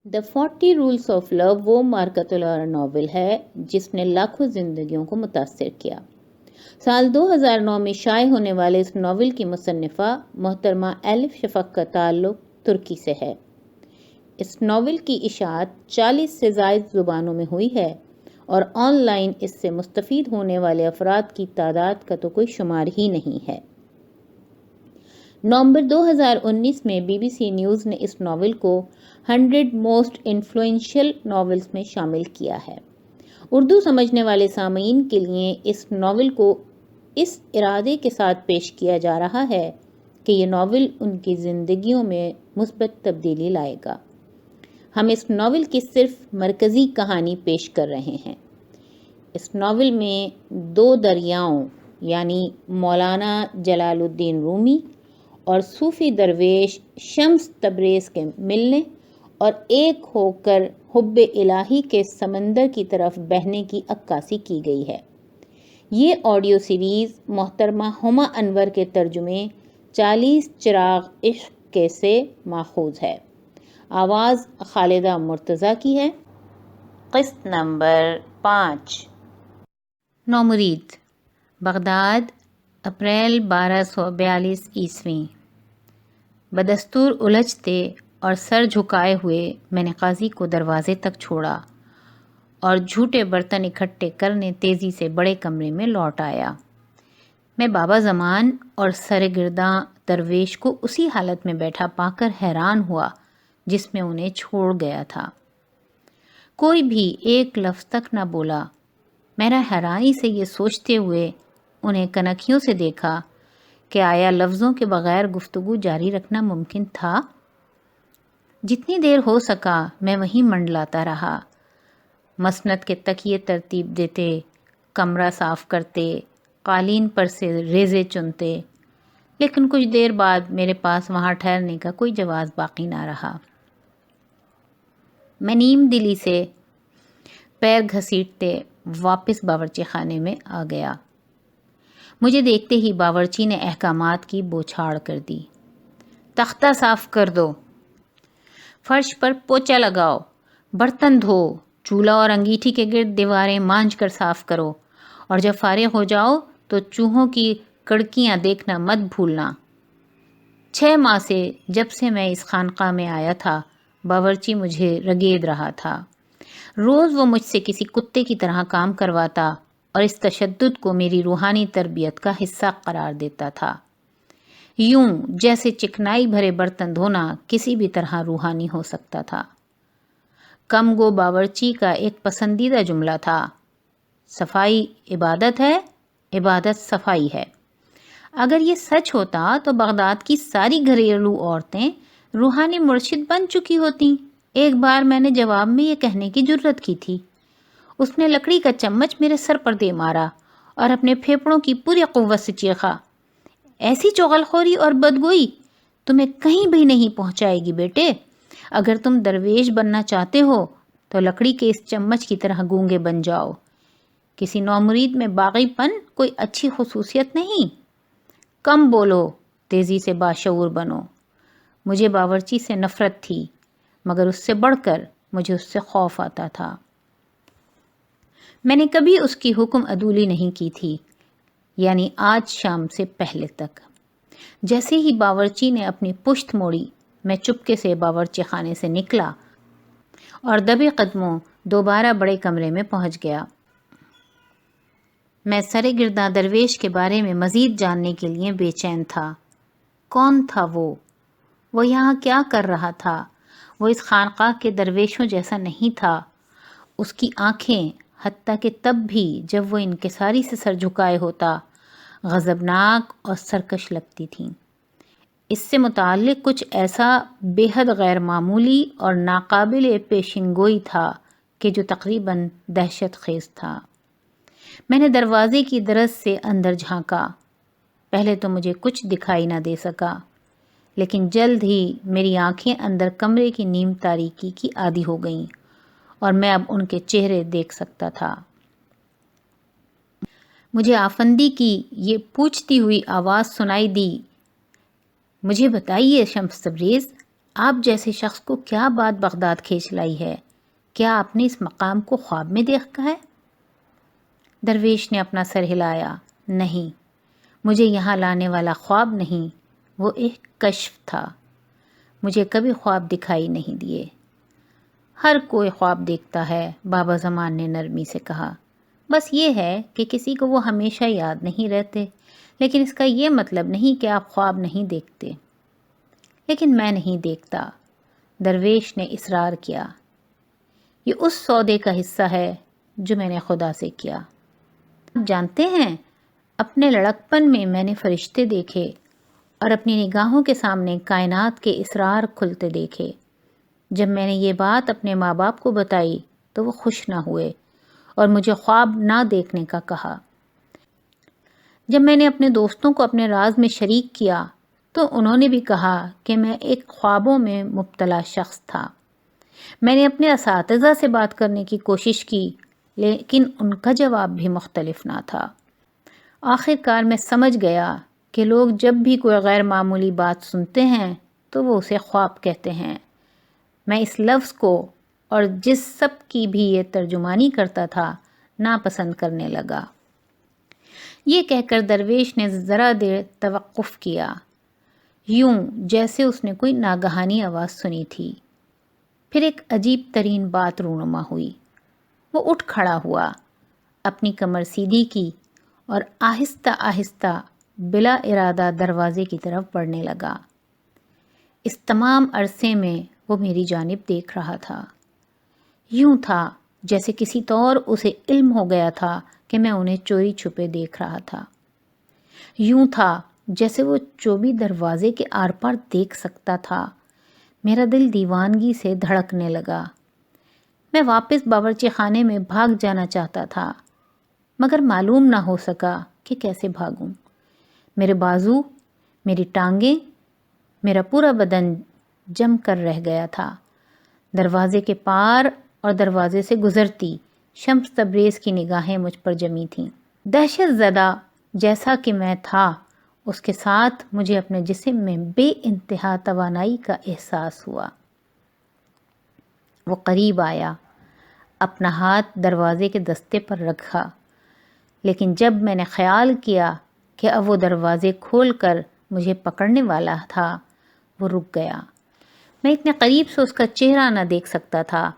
The 40 rules of لو وہ مارکت الارا novel ہے جس نے لاکھوں زندگیوں کو متاثر کیا۔ سال 2009 میں شائع ہونے والے اس ناول کی مصنفہ محترمہ ایلف شفق کا تعلق ترکی سے ہے۔ اس ناول کی اشاعت 40 سے زائد زبانوں میں ہوئی ہے اور آن لائن اس سے مستفید ہونے والے افراد کی تعداد کا تو کوئی شمار ہی نہیں ہے۔ نومبر 2019 میں بی بی سی نیوز نے اس ناول کو 100 موسٹ انفلوئنشل ناولز میں شامل کیا ہے۔ اردو سمجھنے والے سامعین کے لیے اس ناول کو اس ارادے کے ساتھ پیش کیا جا رہا ہے کہ یہ ناول ان کی زندگیوں میں مثبت تبدیلی لائے گا۔ ہم اس ناول کی صرف مرکزی کہانی پیش کر رہے ہیں۔ اس ناول میں 2 دریاؤں یعنی مولانا جلال الدین رومی اور صوفی درویش شمس تبریز کے ملنے اور ایک ہو کر حب الہی کے سمندر کی طرف بہنے کی عکاسی کی گئی ہے۔ یہ آڈیو سیریز محترمہ ہما انور کے ترجمے 40 چراغ عشق کے سے ماخوذ ہے۔ آواز خالدہ مرتضیٰ کی ہے۔ قسط نمبر 5۔ نومرید، بغداد، اپریل 1242 عیسوی۔ بدستور الجھتے اور سر جھکائے ہوئے میں نے قاضی کو دروازے تک چھوڑا اور جھوٹے برتن اکٹھے کرنے تیزی سے بڑے کمرے میں لوٹ آیا۔ میں بابا زمان اور سرگرداں درویش کو اسی حالت میں بیٹھا پا کر حیران ہوا جس میں انہیں چھوڑ گیا تھا۔ کوئی بھی ایک لفظ تک نہ بولا۔ میں نے حیرانی سے یہ سوچتے ہوئے انہیں کنکھیوں سے دیکھا کہ آیا لفظوں کے بغیر گفتگو جاری رکھنا ممکن تھا؟ جتنی دیر ہو سکا میں وہیں منڈلاتا رہا، مسند کے تکیے ترتیب دیتے، کمرہ صاف کرتے، قالین پر سے ریزے چنتے، لیکن کچھ دیر بعد میرے پاس وہاں ٹھہرنے کا کوئی جواز باقی نہ رہا۔ میں نیم دلی سے پیر گھسیٹتے واپس باورچی خانے میں آ گیا۔ مجھے دیکھتے ہی باورچی نے احکامات کی بوچھاڑ کر دی۔ تختہ صاف کر دو، فرش پر پوچا لگاؤ، برتن دھو، چولہا اور انگیٹھی کے گرد دیواریں مانجھ کر صاف کرو، اور جب فارغ ہو جاؤ تو چوہوں کی کڑکیاں دیکھنا مت بھولنا۔ 6 ماہ سے جب سے میں اس خانقاہ میں آیا تھا باورچی مجھے رگید رہا تھا۔ روز وہ مجھ سے کسی کتے کی طرح کام کرواتا اور اس تشدد کو میری روحانی تربیت کا حصہ قرار دیتا تھا، یوں جیسے چکنائی بھرے برتن دھونا کسی بھی طرح روحانی ہو سکتا تھا۔ کم گو باورچی کا ایک پسندیدہ جملہ تھا، صفائی عبادت ہے، عبادت صفائی ہے۔ اگر یہ سچ ہوتا تو بغداد کی ساری گھریلو عورتیں روحانی مرشد بن چکی ہوتیں۔ ایک بار میں نے جواب میں یہ کہنے کی جرت کی تھی۔ اس نے لکڑی کا چمچ میرے سر پر دے مارا اور اپنے پھیپڑوں کی پوری قوت سے چیخا، ایسی چغل خوری اور بدگوئی تمہیں کہیں بھی نہیں پہنچائے گی بیٹے۔ اگر تم درویش بننا چاہتے ہو تو لکڑی کے اس چمچ کی طرح گونگے بن جاؤ۔ کسی نومرید میں باغی پن کوئی اچھی خصوصیت نہیں۔ کم بولو، تیزی سے باشعور بنو۔ مجھے باورچی سے نفرت تھی، مگر اس سے بڑھ کر مجھے اس سے خوف آتا تھا۔ میں نے کبھی اس کی حکم عدولی نہیں کی تھی، یعنی آج شام سے پہلے تک۔ جیسے ہی باورچی نے اپنی پشت موڑی، میں چپکے سے باورچی خانے سے نکلا اور دبے قدموں دوبارہ بڑے کمرے میں پہنچ گیا۔ میں سرگرداں درویش کے بارے میں مزید جاننے کے لیے بے چین تھا۔ کون تھا وہ یہاں کیا کر رہا تھا؟ وہ اس خانقاہ کے درویشوں جیسا نہیں تھا۔ اس کی آنکھیں، حتیٰ کہ تب بھی جب وہ انکساری سے سر جھکائے ہوتا، غضبناک اور سرکش لگتی تھیں۔ اس سے متعلق کچھ ایسا بے حد غیر معمولی اور ناقابل پیشن گوئی تھا کہ جو تقریباً دہشت خیز تھا۔ میں نے دروازے کی درز سے اندر جھانکا۔ پہلے تو مجھے کچھ دکھائی نہ دے سکا، لیکن جلد ہی میری آنکھیں اندر کمرے کی نیم تاریکی کی عادی ہو گئیں اور میں اب ان کے چہرے دیکھ سکتا تھا۔ مجھے آفندی کی یہ پوچھتی ہوئی آواز سنائی دی، مجھے بتائیے شمس تبریز، آپ جیسے شخص کو کیا بات بغداد کھینچ لائی ہے؟ کیا آپ نے اس مقام کو خواب میں دیکھا ہے؟ درویش نے اپنا سر ہلایا۔ نہیں، مجھے یہاں لانے والا خواب نہیں، وہ ایک کشف تھا۔ مجھے کبھی خواب دکھائی نہیں دیے۔ ہر کوئی خواب دیکھتا ہے، بابا زمان نے نرمی سے کہا۔ بس یہ ہے کہ کسی کو وہ ہمیشہ یاد نہیں رہتے، لیکن اس کا یہ مطلب نہیں کہ آپ خواب نہیں دیکھتے۔ لیکن میں نہیں دیکھتا، درویش نے اصرار کیا۔ یہ اس سودے کا حصہ ہے جو میں نے خدا سے کیا۔ آپ جانتے ہیں، اپنے لڑکپن میں نے فرشتے دیکھے اور اپنی نگاہوں کے سامنے کائنات کے اسرار کھلتے دیکھے۔ جب میں نے یہ بات اپنے ماں باپ کو بتائی تو وہ خوش نہ ہوئے اور مجھے خواب نہ دیکھنے کا کہا۔ جب میں نے اپنے دوستوں کو اپنے راز میں شریک کیا تو انہوں نے بھی کہا کہ میں ایک خوابوں میں مبتلا شخص تھا۔ میں نے اپنے اساتذہ سے بات کرنے کی کوشش کی، لیکن ان کا جواب بھی مختلف نہ تھا۔ آخر کار میں سمجھ گیا کہ لوگ جب بھی کوئی غیر معمولی بات سنتے ہیں تو وہ اسے خواب کہتے ہیں۔ میں اس لفظ کو اور جس سب کی بھی یہ ترجمانی کرتا تھا ناپسند کرنے لگا۔ یہ کہہ کر درویش نے ذرا دیر توقف کیا، یوں جیسے اس نے کوئی ناگہانی آواز سنی تھی۔ پھر ایک عجیب ترین بات رونما ہوئی۔ وہ اٹھ کھڑا ہوا، اپنی کمر سیدھی کی اور آہستہ آہستہ بلا ارادہ دروازے کی طرف بڑھنے لگا۔ اس تمام عرصے میں وہ میری جانب دیکھ رہا تھا۔ یوں تھا جیسے کسی طور اسے علم ہو گیا تھا کہ میں انہیں چوری چھپے دیکھ رہا تھا۔ یوں تھا جیسے وہ چوبی دروازے کے آر پار دیکھ سکتا تھا۔ میرا دل دیوانگی سے دھڑکنے لگا۔ میں واپس باورچی خانے میں بھاگ جانا چاہتا تھا، مگر معلوم نہ ہو سکا کہ کیسے بھاگوں۔ میرے بازو، میری ٹانگیں، میرا پورا بدن جم کر رہ گیا تھا۔ دروازے کے پار اور دروازے سے گزرتی شمس تبریز کی نگاہیں مجھ پر جمی تھیں۔ دہشت زدہ جیسا کہ میں تھا، اس کے ساتھ مجھے اپنے جسم میں بے انتہا توانائی کا احساس ہوا۔ وہ قریب آیا، اپنا ہاتھ دروازے کے دستے پر رکھا، لیکن جب میں نے خیال کیا کہ اب وہ دروازے کھول کر مجھے پکڑنے والا تھا، وہ رک گیا۔ میں اتنے قریب سے اس کا چہرہ نہ دیکھ سکتا تھا،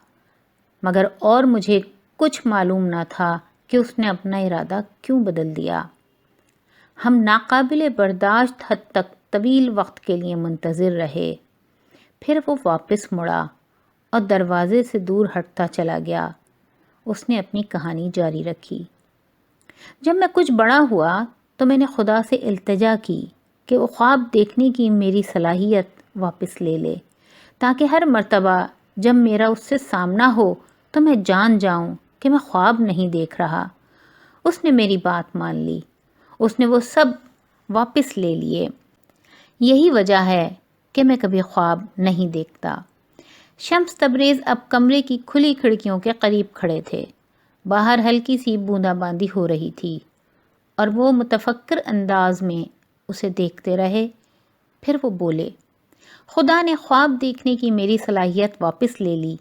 مگر اور مجھے کچھ معلوم نہ تھا کہ اس نے اپنا ارادہ کیوں بدل دیا۔ ہم ناقابل برداشت حد تک طویل وقت کے لیے منتظر رہے۔ پھر وہ واپس مڑا اور دروازے سے دور ہٹتا چلا گیا۔ اس نے اپنی کہانی جاری رکھی۔ جب میں کچھ بڑا ہوا تو میں نے خدا سے التجا کی کہ وہ خواب دیکھنے کی میری صلاحیت واپس لے لے، تاکہ ہر مرتبہ جب میرا اس سے سامنا ہو تو میں جان جاؤں کہ میں خواب نہیں دیکھ رہا۔ اس نے میری بات مان لی۔ اس نے وہ سب واپس لے لیے۔ یہی وجہ ہے کہ میں کبھی خواب نہیں دیکھتا۔ شمس تبریز اب کمرے کی کھلی کھڑکیوں کے قریب کھڑے تھے۔ باہر ہلکی سی بوندا باندی ہو رہی تھی اور وہ متفکر انداز میں اسے دیکھتے رہے۔ پھر وہ بولے، خدا نے خواب دیکھنے کی میری صلاحیت واپس لے لی،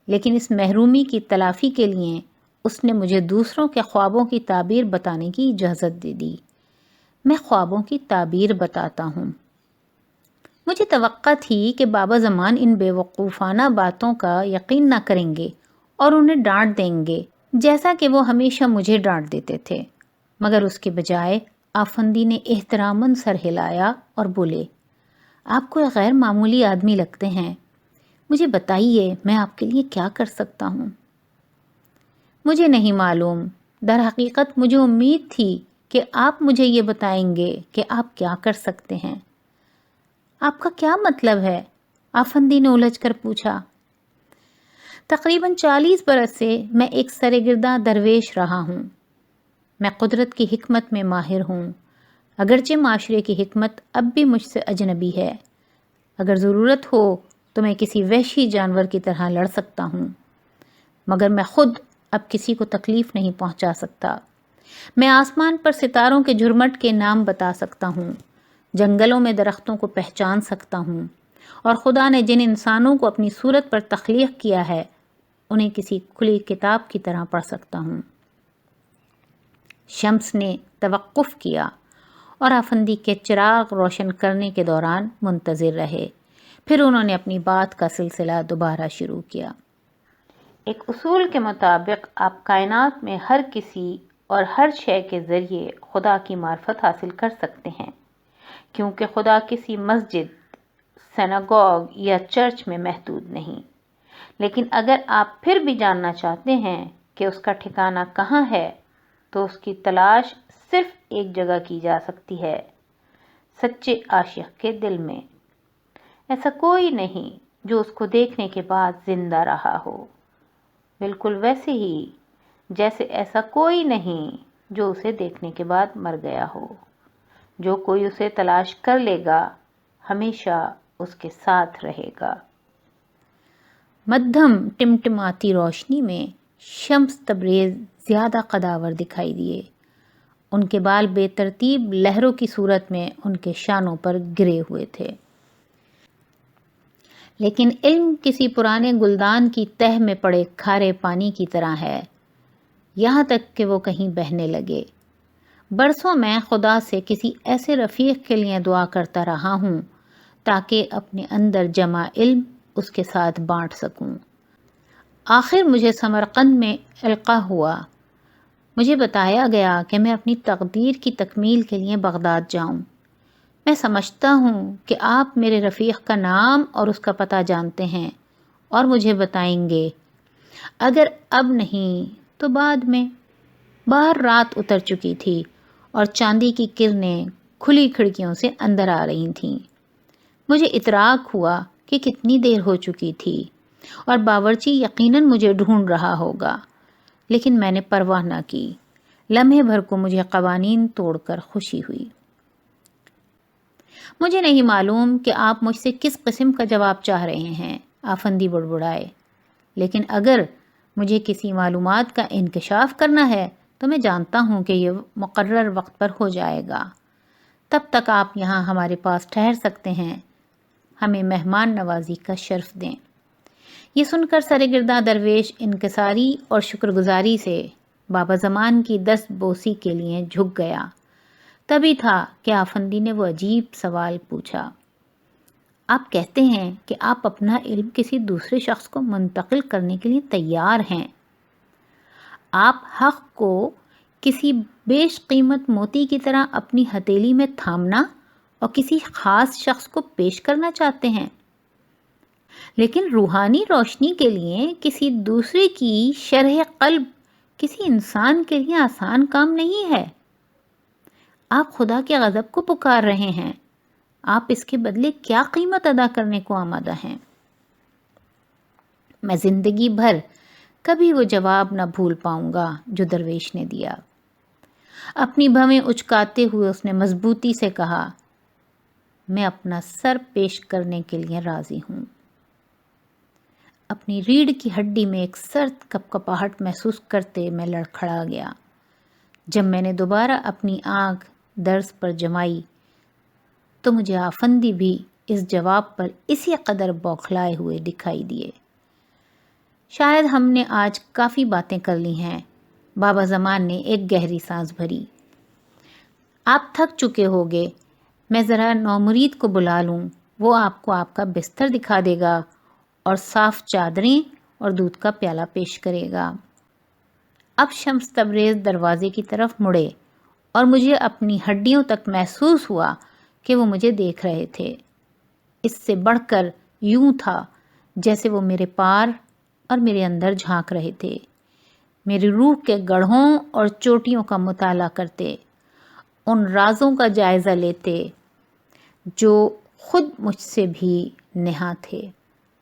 لیکن اس محرومی کی تلافی کے لیے اس نے مجھے دوسروں کے خوابوں کی تعبیر بتانے کی اجازت دے دی۔ میں خوابوں کی تعبیر بتاتا ہوں۔ مجھے توقع تھی کہ بابا زمان ان بے وقوفانہ باتوں کا یقین نہ کریں گے اور انہیں ڈانٹ دیں گے، جیسا کہ وہ ہمیشہ مجھے ڈانٹ دیتے تھے، مگر اس کے بجائے آفندی نے احتراماً سر ہلایا اور بولے، آپ کوئی غیر معمولی آدمی لگتے ہیں، مجھے بتائیے میں آپ کے لیے کیا کر سکتا ہوں؟ مجھے نہیں معلوم، در حقیقت مجھے امید تھی کہ آپ مجھے یہ بتائیں گے کہ آپ کیا کر سکتے ہیں۔ آپ کا کیا مطلب ہے؟ آفندی نے الجھ کر پوچھا۔ تقریباً 40 برس سے میں ایک سرگرداں درویش رہا ہوں۔ میں قدرت کی حکمت میں ماہر ہوں، اگرچہ معاشرے کی حکمت اب بھی مجھ سے اجنبی ہے۔ اگر ضرورت ہو تو میں کسی وحشی جانور کی طرح لڑ سکتا ہوں، مگر میں خود اب کسی کو تکلیف نہیں پہنچا سکتا۔ میں آسمان پر ستاروں کے جھرمٹ کے نام بتا سکتا ہوں، جنگلوں میں درختوں کو پہچان سکتا ہوں، اور خدا نے جن انسانوں کو اپنی صورت پر تخلیق کیا ہے انہیں کسی کھلی کتاب کی طرح پڑھ سکتا ہوں۔ شمس نے توقف کیا اور آفندی کے چراغ روشن کرنے کے دوران منتظر رہے۔ پھر انہوں نے اپنی بات کا سلسلہ دوبارہ شروع کیا۔ ایک اصول کے مطابق آپ کائنات میں ہر کسی اور ہر شے کے ذریعے خدا کی معرفت حاصل کر سکتے ہیں، کیونکہ خدا کسی مسجد، سیناگوگ یا چرچ میں محدود نہیں۔ لیکن اگر آپ پھر بھی جاننا چاہتے ہیں کہ اس کا ٹھکانہ کہاں ہے، تو اس کی تلاش صرف ایک جگہ کی جا سکتی ہے، سچے عاشق کے دل میں۔ ایسا کوئی نہیں جو اس کو دیکھنے کے بعد زندہ رہا ہو، بالکل ویسے ہی جیسے ایسا کوئی نہیں جو اسے دیکھنے کے بعد مر گیا ہو۔ جو کوئی اسے تلاش کر لے گا ہمیشہ اس کے ساتھ رہے گا۔ مدھم ٹمٹماتی روشنی میں شمس تبریز زیادہ قداور دکھائی دیے۔ ان کے بال بے ترتیب لہروں کی صورت میں ان کے شانوں پر گرے ہوئے تھے۔ لیکن علم کسی پرانے گلدان کی تہ میں پڑے کھارے پانی کی طرح ہے، یہاں تک کہ وہ کہیں بہنے لگے۔ برسوں میں خدا سے کسی ایسے رفیق کے لیے دعا کرتا رہا ہوں تاکہ اپنے اندر جمع علم اس کے ساتھ بانٹ سکوں۔ آخر مجھے سمرقند میں القاء ہوا۔ مجھے بتایا گیا کہ میں اپنی تقدیر کی تکمیل کے لیے بغداد جاؤں۔ میں سمجھتا ہوں کہ آپ میرے رفیق کا نام اور اس کا پتہ جانتے ہیں اور مجھے بتائیں گے۔ اگر اب نہیں تو بعد میں۔ باہر رات اتر چکی تھی اور چاندی کی کرنیں کھلی کھڑکیوں سے اندر آ رہی تھیں۔ مجھے ادراک ہوا کہ کتنی دیر ہو چکی تھی اور باورچی یقیناً مجھے ڈھونڈ رہا ہوگا، لیکن میں نے پرواہ نہ کی۔ لمحے بھر کو مجھے قوانین توڑ کر خوشی ہوئی۔ مجھے نہیں معلوم کہ آپ مجھ سے کس قسم کا جواب چاہ رہے ہیں، آفندی بڑبڑائے، لیکن اگر مجھے کسی معلومات کا انکشاف کرنا ہے تو میں جانتا ہوں کہ یہ مقرر وقت پر ہو جائے گا۔ تب تک آپ یہاں ہمارے پاس ٹھہر سکتے ہیں، ہمیں مہمان نوازی کا شرف دیں۔ یہ سن کر سرگرداں درویش انکساری اور شکر گزاری سے بابا زمان کی دست بوسی کے لیے جھک گیا۔ تبھی تھا کہ آفندی نے وہ عجیب سوال پوچھا۔ آپ کہتے ہیں کہ آپ اپنا علم کسی دوسرے شخص کو منتقل کرنے کے لیے تیار ہیں۔ آپ حق کو کسی بیش قیمت موتی کی طرح اپنی ہتھیلی میں تھامنا اور کسی خاص شخص کو پیش کرنا چاہتے ہیں، لیکن روحانی روشنی کے لیے کسی دوسرے کی شرح قلب کسی انسان کے لیے آسان کام نہیں ہے۔ آپ خدا کے غضب کو پکار رہے ہیں، آپ اس کے بدلے کیا قیمت ادا کرنے کو آمادہ ہیں؟ میں زندگی بھر کبھی وہ جواب نہ بھول پاؤں گا جو درویش نے دیا۔ اپنی بھویں اچکاتے ہوئے اس نے مضبوطی سے کہا، میں اپنا سر پیش کرنے کے لیے راضی ہوں۔ اپنی ریڑھ کی ہڈی میں ایک سرد کپکپاہٹ محسوس کرتے میں لڑکھڑا گیا۔ جب میں نے دوبارہ اپنی آنکھ درس پر جمائی تو مجھے آفندی بھی اس جواب پر اسی قدر بوکھلائے ہوئے دکھائی دیے۔ شاید ہم نے آج کافی باتیں کر لی ہیں، بابا زمان نے ایک گہری سانس بھری۔ آپ تھک چکے ہوگے، میں ذرا نومرید کو بلا لوں، وہ آپ کو آپ کا بستر دکھا دے گا اور صاف چادریں اور دودھ کا پیالہ پیش کرے گا۔ اب شمس تبریز دروازے کی طرف مڑے اور مجھے اپنی ہڈیوں تک محسوس ہوا کہ وہ مجھے دیکھ رہے تھے۔ اس سے بڑھ کر یوں تھا جیسے وہ میرے پار اور میرے اندر جھانک رہے تھے، میری روح کے گڑھوں اور چوٹیوں کا مطالعہ کرتے، ان رازوں کا جائزہ لیتے جو خود مجھ سے بھی نہاں تھے۔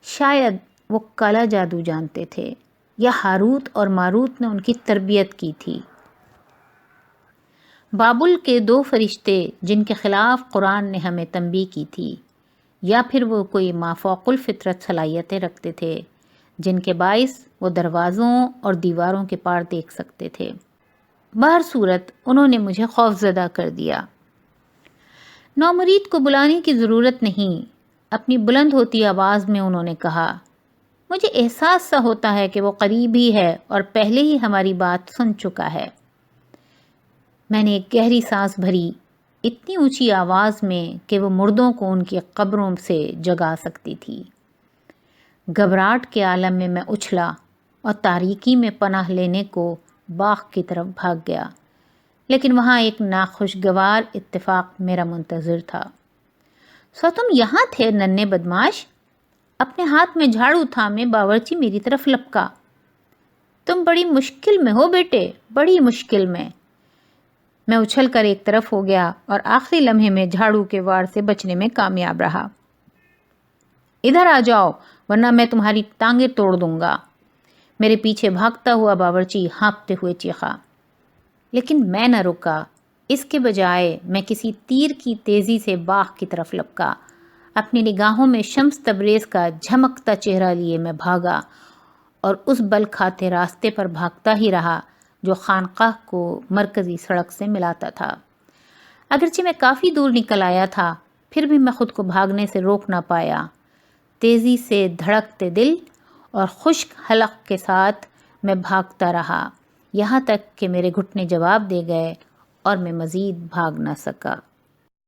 شاید وہ کالا جادو جانتے تھے یا ہاروت اور ماروت نے ان کی تربیت کی تھی۔ بابل کے 2 فرشتے جن کے خلاف قرآن نے ہمیں تنبیہ کی تھی، یا پھر وہ کوئی مافوق الفطرت صلاحیتیں رکھتے تھے جن کے باعث وہ دروازوں اور دیواروں کے پار دیکھ سکتے تھے۔ بہر صورت انہوں نے مجھے خوف زدہ کر دیا۔ نومرید کو بلانے کی ضرورت نہیں، اپنی بلند ہوتی آواز میں انہوں نے کہا، مجھے احساس سا ہوتا ہے کہ وہ قریب ہی ہے اور پہلے ہی ہماری بات سن چکا ہے۔ میں نے ایک گہری سانس بھری، اتنی اونچی آواز میں کہ وہ مردوں کو ان کی قبروں سے جگا سکتی تھی۔ گھبراہٹ کے عالم میں اچھلا اور تاریکی میں پناہ لینے کو باغ کی طرف بھاگ گیا، لیکن وہاں ایک ناخوشگوار اتفاق میرا منتظر تھا۔ سو تم یہاں تھے ننھے بدماش؟ اپنے ہاتھ میں جھاڑو تھامے باورچی میری طرف لپکا۔ تم بڑی مشکل میں ہو بیٹے، بڑی مشکل میں۔ میں اچھل کر ایک طرف ہو گیا اور آخری لمحے میں جھاڑو کے وار سے بچنے میں کامیاب رہا۔ ادھر آ جاؤ ورنہ میں تمہاری ٹانگیں توڑ دوں گا، میرے پیچھے بھاگتا ہوا باورچی ہانپتے ہوئے چیخا۔ لیکن میں نہ رکا، اس کے بجائے میں کسی تیر کی تیزی سے باغ کی طرف لپکا۔ اپنی نگاہوں میں شمس تبریز کا جھمکتا چہرہ لیے میں بھاگا اور اس بل کھاتے راستے پر بھاگتا ہی رہا جو خانقاہ کو مرکزی سڑک سے ملاتا تھا۔ اگرچہ میں کافی دور نکل آیا تھا، پھر بھی میں خود کو بھاگنے سے روک نہ پایا۔ تیزی سے دھڑکتے دل اور خشک حلق کے ساتھ میں بھاگتا رہا، یہاں تک کہ میرے گھٹنے جواب دے گئے اور میں مزید بھاگ نہ سکا۔